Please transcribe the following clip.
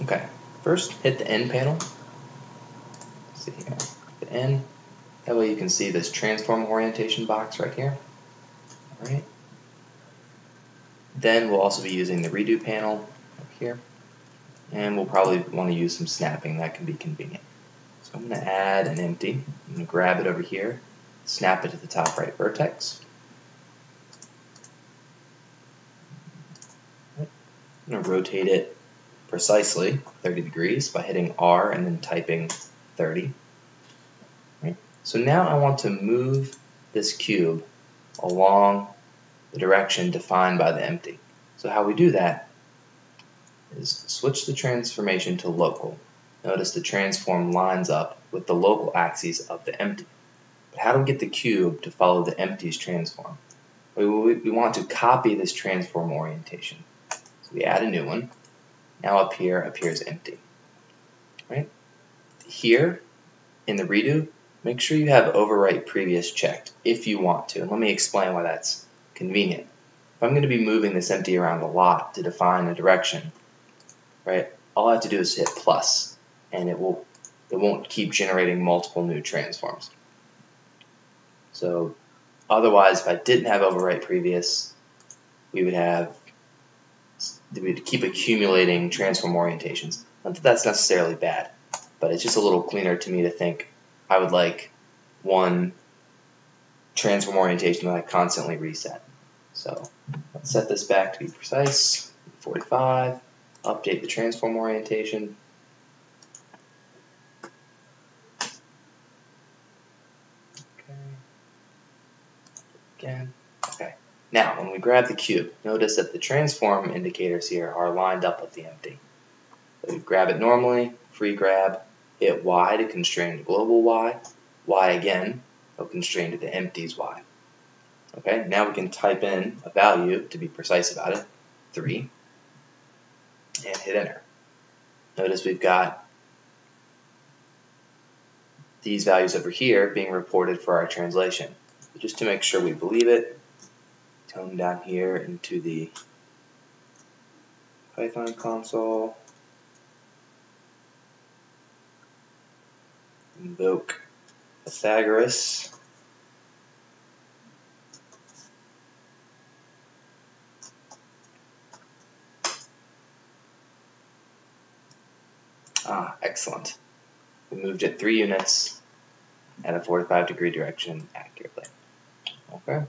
Okay, first hit the N panel. Let's see here, the N. That way you can see this transform orientation box right here. All right. Then we'll also be using the redo panel up here, and we'll probably want to use some snapping. That can be convenient. So I'm going to add an empty. I'm going to grab it over here, snap it to the top right vertex. I'm going to rotate it precisely 30 degrees by hitting R and then typing 30. Right. So now I want to move this cube along the direction defined by the empty. So how we do that is switch the transformation to local. Notice the transform lines up with the local axes of the empty. But how do we get the cube to follow the empty's transform? We want to copy this transform orientation. So we add a new one. Now up here appears empty. Right? Here in the redo, make sure you have overwrite previous checked if you want to. And let me explain why that's convenient. If I'm going to be moving this empty around a lot to define a direction, right, all I have to do is hit plus, and it won't keep generating multiple new transforms. So otherwise, if I didn't have overwrite previous, we'd keep accumulating transform orientations. Not that that's necessarily bad, but it's just a little cleaner to me to think I would like one transform orientation that I constantly reset. So let's set this back to be precise, 45, update the transform orientation. Okay. Again. Okay. Now, when we grab the cube, notice that the transform indicators here are lined up with the empty. So we grab it normally, free grab, hit Y to constrain to global Y, Y again, will constrain to the empty's Y. Okay, now we can type in a value, to be precise about it, 3, and hit enter. Notice we've got these values over here being reported for our translation. So just to make sure we believe it, tone down here into the Python console, invoke Pythagoras, excellent. We moved it 3 units at a 45-degree direction accurately. Okay.